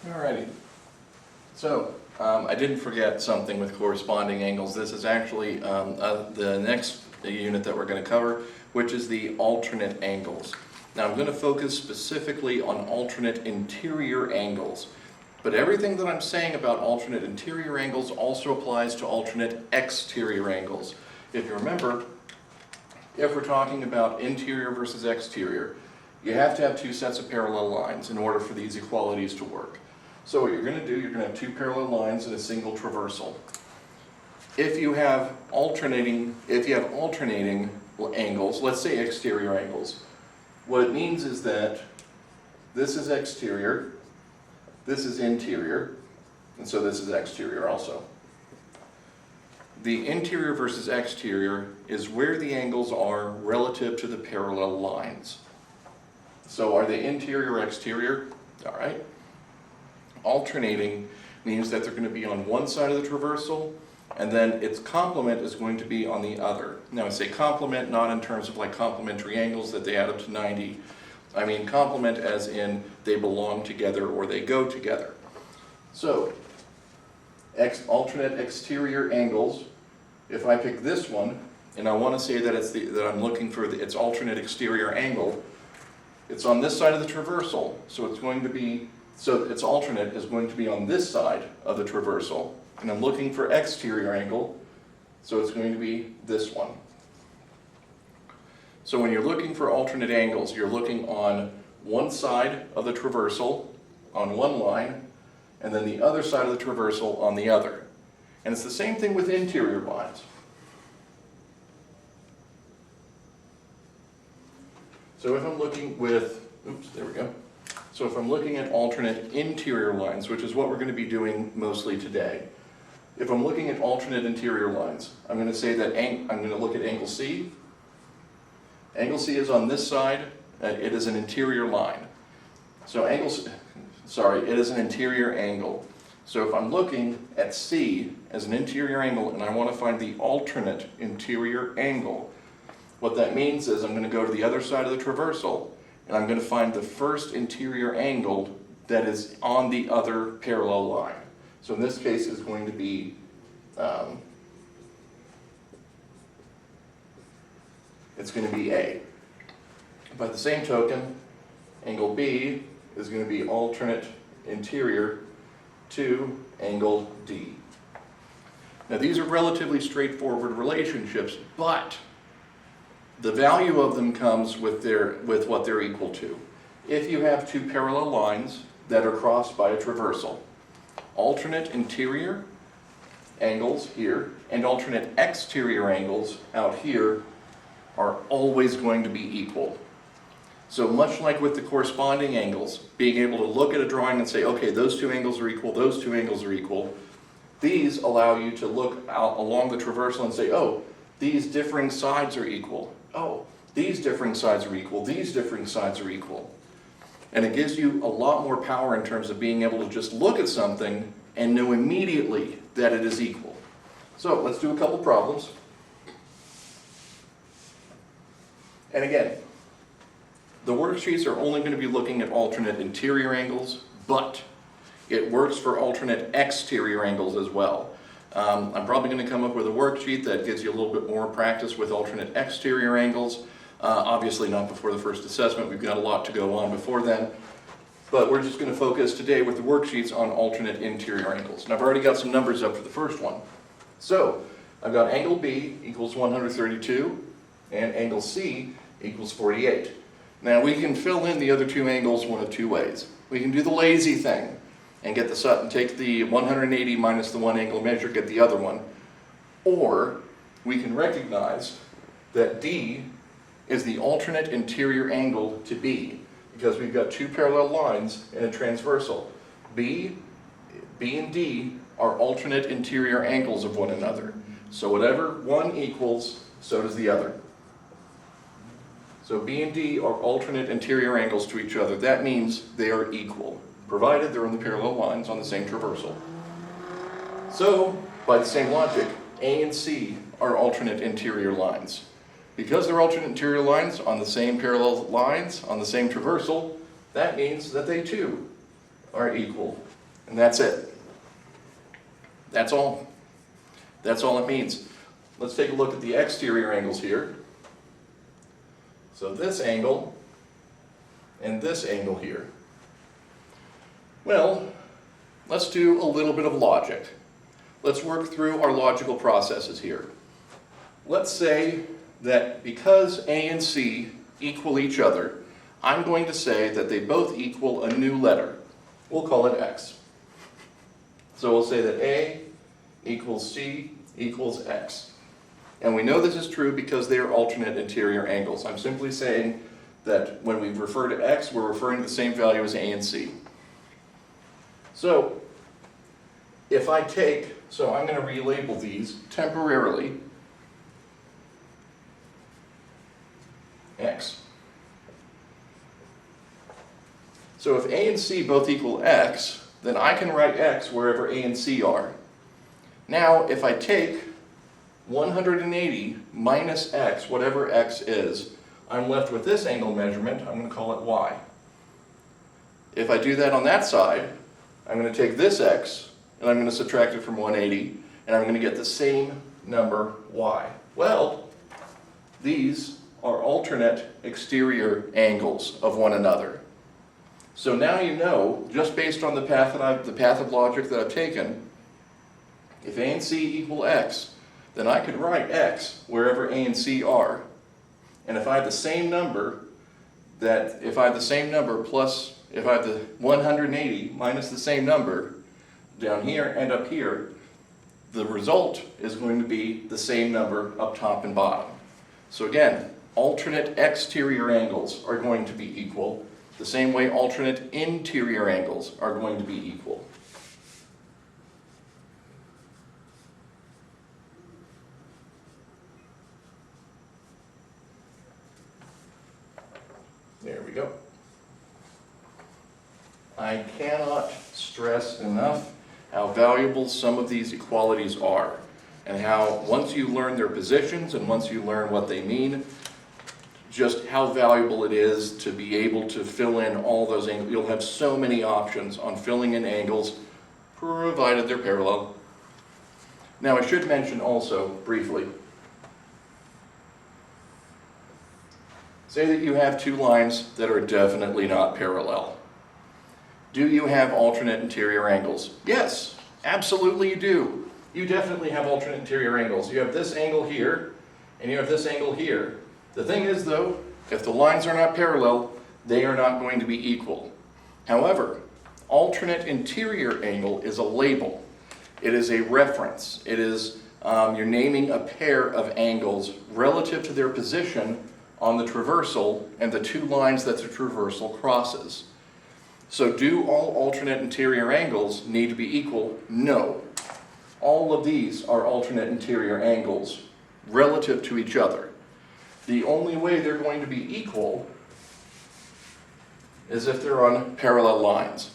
Alrighty. So, I didn't forget something with corresponding angles. This is actually the next unit that we're going to cover, which is the alternate angles. Now I'm going to focus specifically on alternate interior angles. But everything that I'm saying about alternate interior angles also applies to alternate exterior angles. If you remember, if we're talking about interior versus exterior, you have to have two sets of parallel lines in order for these equalities to work. So what you're going to do, you're going to have two parallel lines and a single traversal. If you have alternating angles, let's say exterior angles, what it means is that this is exterior, this is interior, and so this is exterior also. The interior versus exterior is where the angles are relative to the parallel lines. So are they interior or exterior? All right. Alternating means that they're going to be on one side of the traversal, and then its complement is going to be on the other. Now I say complement not in terms of like complementary angles that they add up to 90. I mean complement as in they belong together or they go together. So alternate exterior angles, if I pick this one and I want to say that I'm looking for its alternate exterior angle, it's on this side of the traversal, so it's going to be its alternate is going to be on this side of the traversal, and I'm looking for exterior angle, so it's going to be this one. So when you're looking for alternate angles, you're looking on one side of the traversal on one line, and then the other side of the traversal on the other. And it's the same thing with interior lines. So if I'm looking with, So if I'm looking at alternate interior lines, which is what we're going to be doing mostly today, if I'm looking at alternate interior lines, I'm going to say that I'm going to look at angle C. Angle C is on this side. It is an interior line. So it is an interior angle. So if I'm looking at C as an interior angle and I want to find the alternate interior angle, what that means is I'm going to go to the other side of the traversal and I'm going to find the first interior angle that is on the other parallel line. So in this case it's going to be A. By the same token, angle B is going to be alternate interior to angle D. Now these are relatively straightforward relationships, but the value of them comes with what they're equal to. If you have two parallel lines that are crossed by a traversal, alternate interior angles here and alternate exterior angles out here are always going to be equal. So much like with the corresponding angles, being able to look at a drawing and say, okay, those two angles are equal, those two angles are equal, these allow you to look out along the traversal and say, oh, these differing sides are equal. Oh, these differing sides are equal, these differing sides are equal. And it gives you a lot more power in terms of being able to just look at something and know immediately that it is equal. So let's do a couple problems. And again, the worksheets are only going to be looking at alternate interior angles, but it works for alternate exterior angles as well. I'm probably going to come up with a worksheet that gives you a little bit more practice with alternate exterior angles. Obviously not before the first assessment, we've got a lot to go on before then. But we're just going to focus today with the worksheets on alternate interior angles. And I've already got some numbers up for the first one. So I've got angle B equals 132 and angle C equals 48. Now we can fill in the other two angles one of two ways. We can do the lazy thing and take the 180 minus the one angle measure, get the other one. Or we can recognize that D is the alternate interior angle to B, because we've got two parallel lines in a transversal. B and D are alternate interior angles of one another. So whatever one equals, so does the other. So B and D are alternate interior angles to each other. That means they are equal, provided they're on the parallel lines on the same traversal. So, by the same logic, A and C are alternate interior lines. Because they're alternate interior lines on the same parallel lines on the same traversal, that means that they too are equal. And that's it. That's all. That's all it means. Let's take a look at the exterior angles here. So this angle and this angle here. Well, let's do a little bit of logic. Let's work through our logical processes here. Let's say that because A and C equal each other, I'm going to say that they both equal a new letter. We'll call it X. So we'll say that A equals C equals X. And we know this is true because they are alternate interior angles. I'm simply saying that when we refer to X, we're referring to the same value as A and C. So if I take, so I'm going to relabel these temporarily X. So if A and C both equal X, then I can write X wherever A and C are. Now, if I take 180 minus X, whatever X is, I'm left with this angle measurement. I'm going to call it Y. If I do that on that side, I'm going to take this X, and I'm going to subtract it from 180, and I'm going to get the same number Y. Well, these are alternate exterior angles of one another. So now you know, just based on the path of logic that I've taken, if A and C equal X, then I could write X wherever A and C are. And if I have the same number, plus, if I have the 180 minus the same number down here and up here, the result is going to be the same number up top and bottom. So again, alternate exterior angles are going to be equal, the same way alternate interior angles are going to be equal. There we go. I cannot stress enough how valuable some of these equalities are, and how once you learn their positions and once you learn what they mean, just how valuable it is to be able to fill in all those angles. You'll have so many options on filling in angles, provided they're parallel. Now I should mention also, briefly, say that you have two lines that are definitely not parallel. Do you have alternate interior angles? Yes, absolutely you do. You definitely have alternate interior angles. You have this angle here, and you have this angle here. The thing is though, if the lines are not parallel, they are not going to be equal. However, alternate interior angle is a label. It is a reference. It is, you're naming a pair of angles relative to their position on the traversal and the two lines that the traversal crosses. So do all alternate interior angles need to be equal? No. All of these are alternate interior angles relative to each other. The only way they're going to be equal is if they're on parallel lines.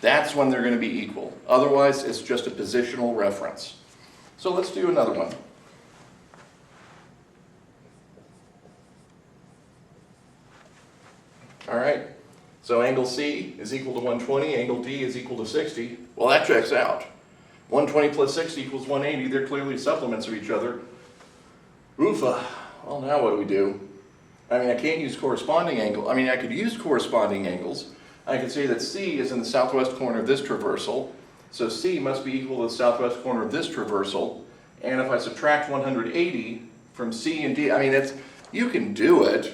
That's when they're going to be equal. Otherwise, it's just a positional reference. So let's do another one. All right, so angle C is equal to 120, angle D is equal to 60. Well, that checks out. 120 plus 60 equals 180. They're clearly supplements of each other. Oofa. Well, now what do we do? I mean, I can't use corresponding angle. I mean, I could use corresponding angles. I could say that C is in the southwest corner of this traversal, so C must be equal to the southwest corner of this traversal. And if I subtract 180 from C and D, I mean, you can do it.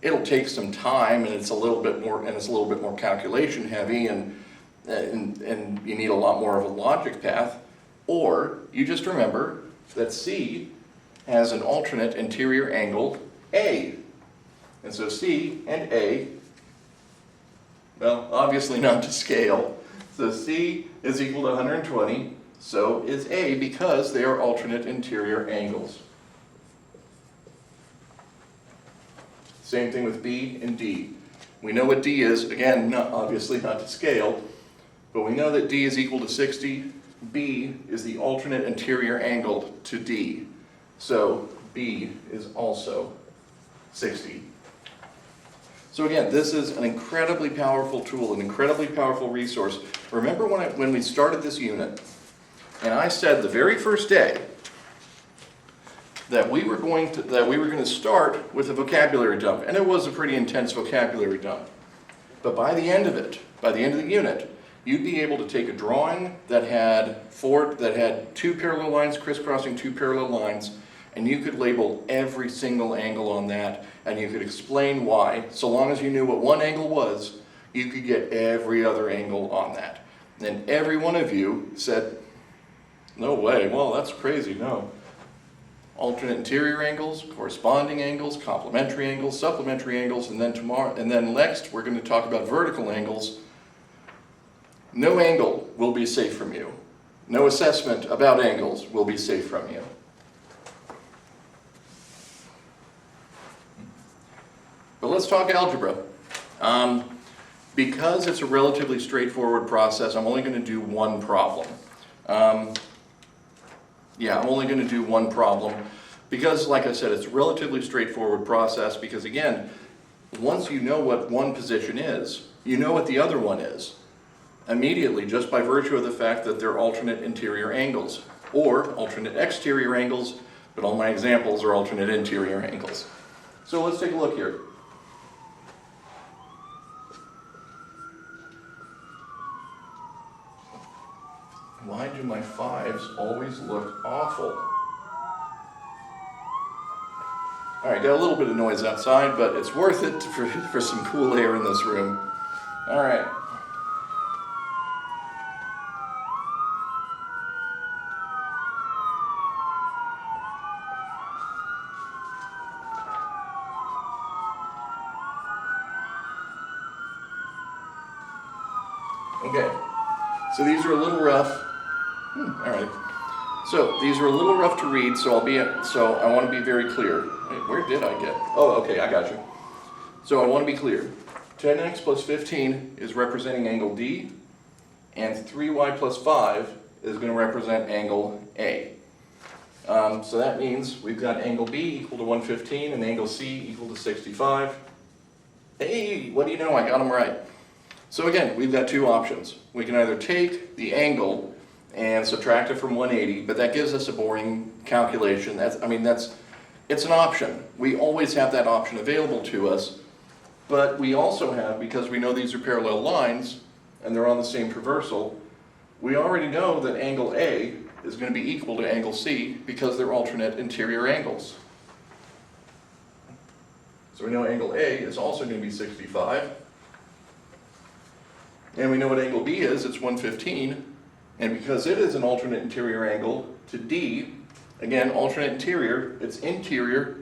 It'll take some time, and it's a little bit more calculation heavy, and you need a lot more of a logic path. Or you just remember that C has an alternate interior angle A. And so C and A, well, obviously not to scale. So C is equal to 120, so is A, because they are alternate interior angles. Same thing with B and D. We know what D is, again, obviously not to scale, but we know that D is equal to 60. B is the alternate interior angle to D. So B is also 60. So again, this is an incredibly powerful tool, an incredibly powerful resource. Remember when we started this unit, and I said the very first day that we were going to start with a vocabulary dump, and it was a pretty intense vocabulary dump. But by the end of it, by the end of the unit, you'd be able to take a drawing that had two parallel lines crisscrossing two parallel lines, and you could label every single angle on that, and you could explain why. So long as you knew what one angle was, you could get every other angle on that. And every one of you said, no way, well, that's crazy, no. Alternate interior angles, corresponding angles, complementary angles, supplementary angles, and then next we're going to talk about vertical angles. No angle will be safe from you. No assessment about angles will be safe from you. But let's talk algebra. Because it's a relatively straightforward process, I'm only going to do one problem. I'm only going to do one problem because, like I said, it's a relatively straightforward process because, again, once you know what one position is, you know what the other one is immediately just by virtue of the fact that they're alternate interior angles or alternate exterior angles, but all my examples are alternate interior angles. So let's take a look here. Why do my fives always look awful? All right, got a little bit of noise outside, but it's worth it for some cool air in this room. All right. Okay, so these are a little rough. All right. So these are a little rough to read, so I want to be very clear. Wait, where did I get? Oh, okay, I got you. So I want to be clear. 10x plus 15 is representing angle D, and 3y plus 5 is going to represent angle A. So that means we've got angle B equal to 115 and angle C equal to 65. Hey, what do you know? I got them right. So again, we've got two options. We can either take the angle and subtract it from 180, but that gives us a boring calculation. It's an option. We always have that option available to us, but we also have, because we know these are parallel lines and they're on the same traversal, we already know that angle A is going to be equal to angle C because they're alternate interior angles. So we know angle A is also going to be 65. And we know what angle B is, it's 115. And because it is an alternate interior angle to D, again, alternate interior, it's interior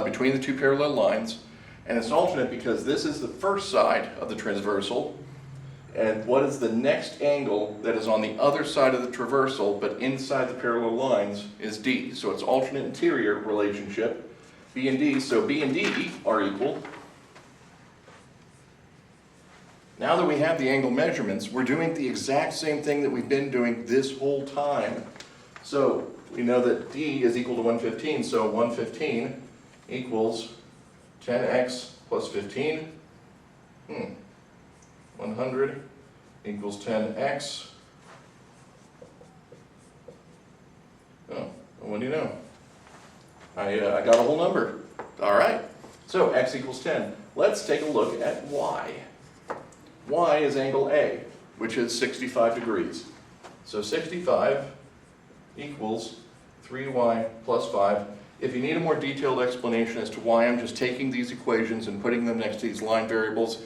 between the two parallel lines. And it's alternate because this is the first side of the transversal. And what is the next angle that is on the other side of the traversal, but inside the parallel lines, is D. So it's alternate interior relationship, B and D. So B and D are equal. Now that we have the angle measurements, we're doing the exact same thing that we've been doing this whole time. So we know that D is equal to 115, so 115 equals 10x plus 15. 100 equals 10x. Oh, what do you know? I got a whole number. All right, so x equals 10. Let's take a look at y. Y is angle A, which is 65 degrees. So 65 equals 3y plus 5. If you need a more detailed explanation as to why I'm just taking these equations and putting them next to these line variables,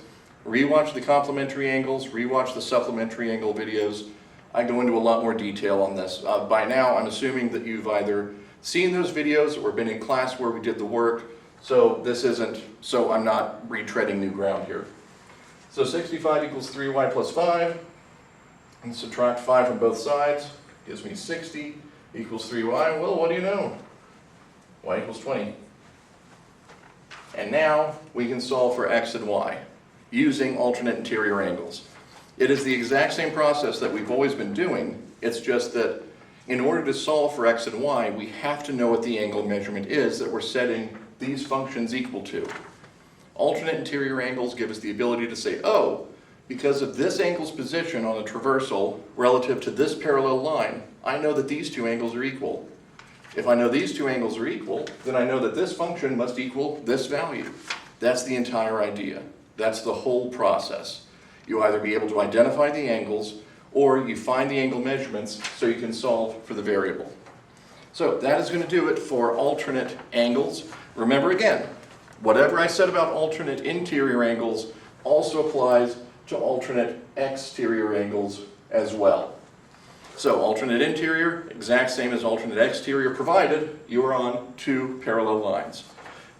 rewatch the complementary angles, rewatch the supplementary angle videos. I go into a lot more detail on this. By now, I'm assuming that you've either seen those videos or been in class where we did the work, so I'm not retreading new ground here. So 65 equals 3y plus 5, and subtract 5 from both sides, gives me 60 equals 3y. Well, what do you know? Y equals 20. And now we can solve for x and y using alternate interior angles. It is the exact same process that we've always been doing. It's just that in order to solve for x and y, we have to know what the angle measurement is that we're setting these functions equal to. Alternate interior angles give us the ability to say, oh, because of this angle's position on a traversal relative to this parallel line, I know that these two angles are equal. If I know these two angles are equal, then I know that this function must equal this value. That's the entire idea. That's the whole process. You either be able to identify the angles, or you find the angle measurements so you can solve for the variable. So that is going to do it for alternate angles. Remember again, whatever I said about alternate interior angles also applies to alternate exterior angles as well. So alternate interior, exact same as alternate exterior, provided you are on two parallel lines.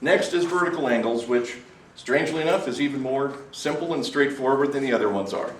Next is vertical angles, which, strangely enough, is even more simple and straightforward than the other ones are.